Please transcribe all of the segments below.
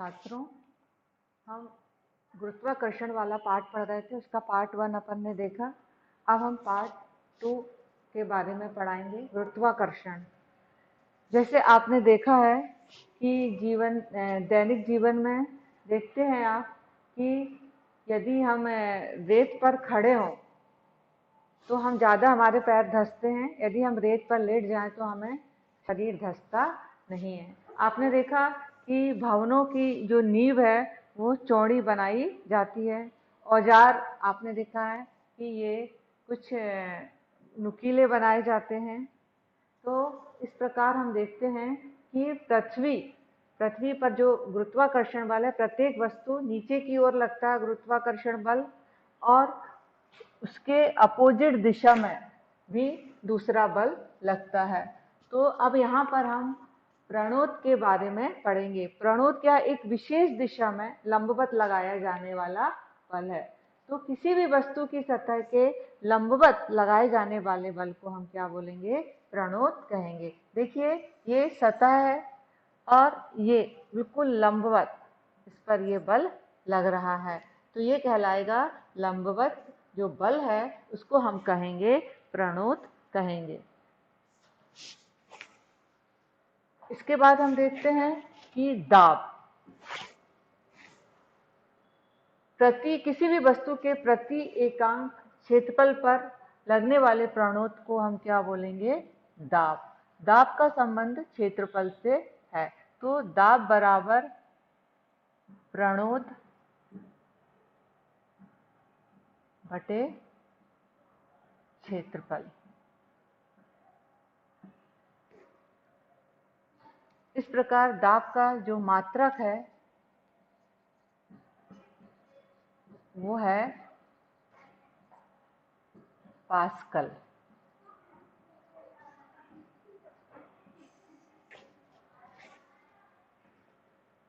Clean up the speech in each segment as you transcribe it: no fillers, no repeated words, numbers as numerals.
छात्रों, हम गुरुत्वाकर्षण वाला पार्ट पढ़ रहे थे। उसका पार्ट 1 अपन ने देखा। अब हम पार्ट 2 के बारे में पढ़ाएंगे, गुरुत्वाकर्षण। जैसे आपने देखा है कि दैनिक जीवन में देखते हैं आप कि यदि हम रेत पर खड़े हों तो हम ज़्यादा हमारे पैर धंसते हैं, यदि हम रेत पर लेट जाएं तो हमें शरीर धंसता नहीं है। आपने देखा कि भवनों की जो नींव है वो चौड़ी बनाई जाती है। औजार आपने देखा है कि ये कुछ नुकीले बनाए जाते हैं। तो इस प्रकार हम देखते हैं कि पृथ्वी पर जो गुरुत्वाकर्षण बल है, प्रत्येक वस्तु नीचे की ओर लगता है गुरुत्वाकर्षण बल, और उसके अपोजिट दिशा में भी दूसरा बल लगता है। तो अब यहाँ पर हम प्रणोद के बारे में पढ़ेंगे। प्रणोद क्या, एक विशेष दिशा में लंबवत लगाया जाने वाला बल है। तो किसी भी वस्तु की सतह के लंबवत लगाए जाने वाले बल को हम क्या बोलेंगे, प्रणोद कहेंगे। देखिए ये सतह है और ये बिल्कुल लंबवत, इस पर ये बल लग रहा है, तो ये कहलाएगा लंबवत जो बल है उसको हम कहेंगे प्रणोद कहेंगे। इसके बाद हम देखते हैं कि दाब। किसी भी वस्तु के प्रति एकांक क्षेत्रफल पर लगने वाले प्रणोद को हम क्या बोलेंगे, दाब। दाब का संबंध क्षेत्रफल से है, तो दाब बराबर प्रणोद बटे क्षेत्रफल। इस प्रकार दाब का जो मात्रक है वो है पास्कल।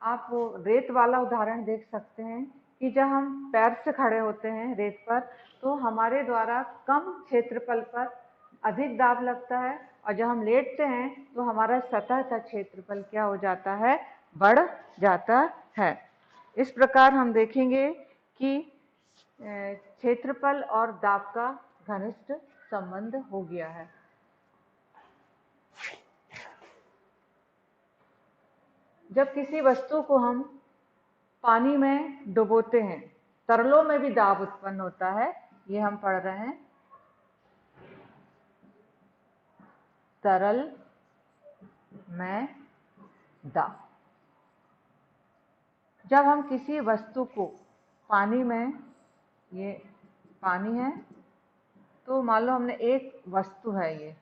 आप वो रेत वाला उदाहरण देख सकते हैं कि जब हम पैर से खड़े होते हैं रेत पर तो हमारे द्वारा कम क्षेत्रफल पर अधिक दाब लगता है, और जब हम लेटते हैं तो हमारा सतह का क्षेत्रफल क्या हो जाता है, बढ़ जाता है। इस प्रकार हम देखेंगे कि क्षेत्रफल और दाब का घनिष्ठ संबंध हो गया है। जब किसी वस्तु को हम पानी में डुबोते हैं, तरलों में भी दाब उत्पन्न होता है, ये हम पढ़ रहे हैं। तरल में दाब। जब हम किसी वस्तु को पानी में, ये पानी है तो मान लो हमने एक वस्तु है, ये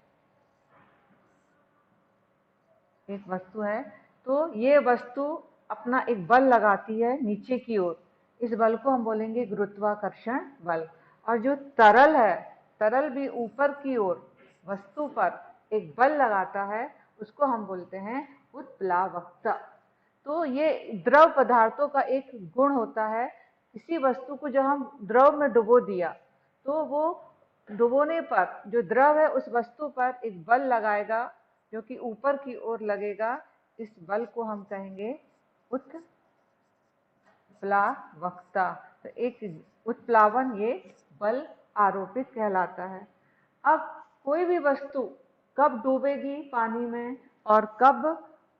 एक वस्तु है, तो ये वस्तु अपना एक बल लगाती है नीचे की ओर, इस बल को हम बोलेंगे गुरुत्वाकर्षण बल। और जो तरल है, तरल भी ऊपर की ओर वस्तु पर एक बल लगाता है, उसको हम बोलते हैं उत्प्लावकता। तो ये द्रव पदार्थों का एक गुण होता है। किसी वस्तु को जब हम द्रव में डुबो दिया तो वो डुबोने पर जो द्रव है उस वस्तु पर एक बल लगाएगा जो कि ऊपर की ओर लगेगा। इस बल को हम कहेंगे उत्प्लावकता। तो एक उत्प्लावन ये बल आरोपित कहलाता है। अब कोई भी वस्तु कब डूबेगी पानी में और कब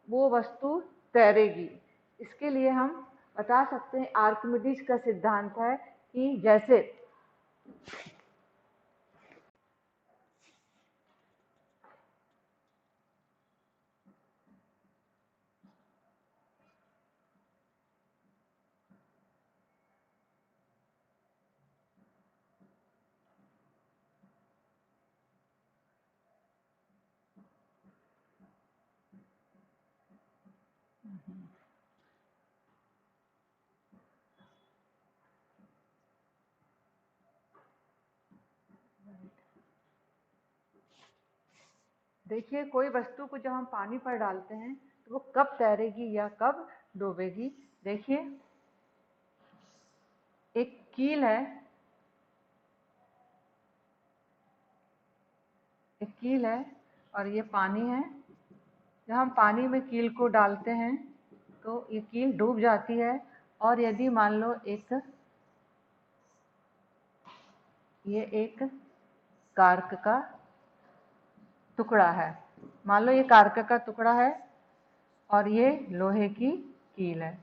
वो वस्तु तैरेगी, इसके लिए हम बता सकते हैं, आर्किमिडीज का सिद्धांत है कि जैसे देखिए कोई वस्तु को जब हम पानी पर डालते हैं तो वो कब तैरेगी या कब डूबेगी। देखिए एक कील है, एक कील है और ये पानी है। जब हम पानी में कील को डालते हैं तो ये कील डूब जाती है। और यदि मान लो ये एक कार्क का टुकड़ा है, मान लो ये कार्क का टुकड़ा है और ये लोहे की कील है।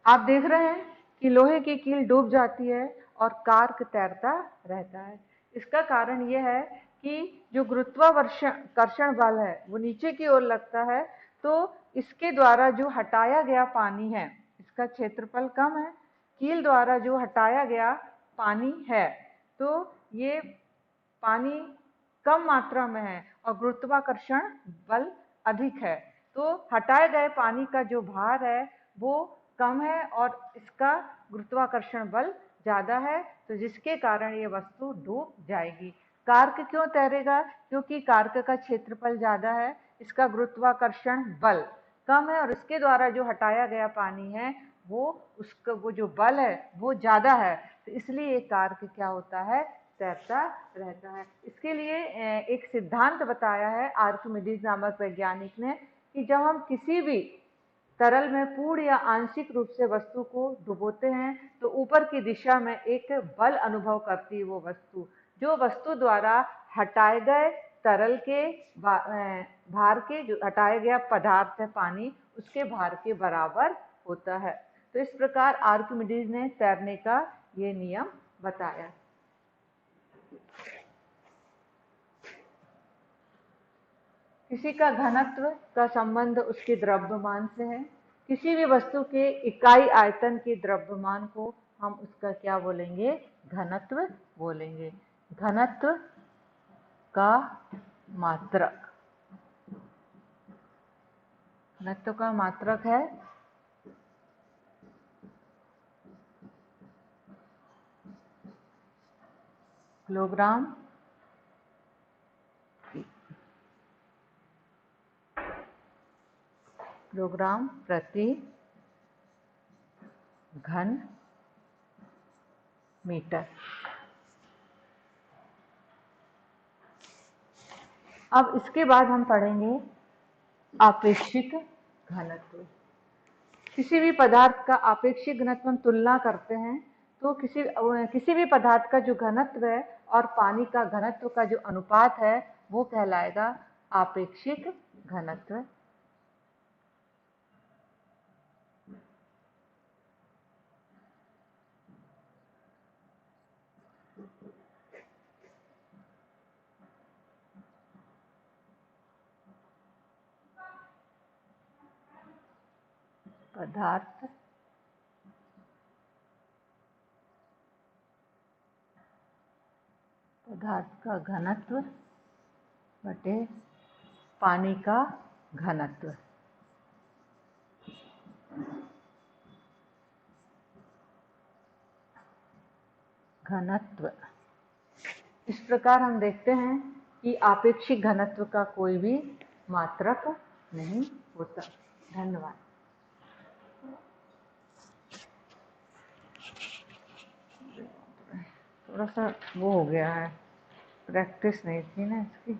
आप देख रहे हैं कि लोहे की कील डूब जाती है और कार्क तैरता रहता है। इसका कारण यह है कि जो गुरुत्वाकर्षण बल है वो नीचे की ओर लगता है, तो इसके द्वारा जो हटाया गया पानी है, इसका क्षेत्रफल कम है, कील द्वारा जो हटाया गया पानी है, तो ये पानी कम मात्रा में है और गुरुत्वाकर्षण बल अधिक है, तो हटाए गए पानी का जो भार है वो कम है और इसका गुरुत्वाकर्षण बल ज्यादा है, तो जिसके कारण ये वस्तु डूब जाएगी। कार्क क्यों तैरेगा? क्योंकि कार्क का क्षेत्रफल ज्यादा है, इसका गुरुत्वाकर्षण बल कम है और इसके द्वारा जो हटाया गया पानी है वो जो बल है वो ज्यादा है, तो इसलिए कार्क क्या होता है? तैरता रहता है। इसके लिए एक सिद्धांत बताया है आर्किमिडीज नामक वैज्ञानिक ने कि जब हम किसी भी तरल में पूर्ण या आंशिक रूप से वस्तु को डुबोते हैं तो ऊपर की दिशा में एक बल अनुभव करती है वो वस्तु, जो वस्तु द्वारा हटाए गए तरल के भार के, जो हटाया गया पदार्थ है पानी, उसके भार के बराबर होता है। तो इस प्रकार आर्किमिडीज ने तैरने का ये नियम बताया। किसी का घनत्व का संबंध उसके द्रव्यमान से है। किसी भी वस्तु के इकाई आयतन के द्रव्यमान को हम उसका क्या बोलेंगे? घनत्व बोलेंगे। घनत्व का मात्रक, घनत्व का मात्रक है किलोग्राम प्रति घन मीटर। अब इसके बाद हम पढ़ेंगे आपेक्षिक घनत्व। किसी भी पदार्थ का आपेक्षिक घनत्व हम तुलना करते हैं, तो किसी भी पदार्थ का जो घनत्व है और पानी का घनत्व का जो अनुपात है वो कहलाएगा आपेक्षिक घनत्व। पदार्थ का घनत्व बटे पानी का घनत्व। इस प्रकार हम देखते हैं कि आपेक्षिक घनत्व का कोई भी मात्रक नहीं होता। धन्यवाद। थोड़ा सा वो हो गया है, प्रैक्टिस नहीं थी ना इसकी।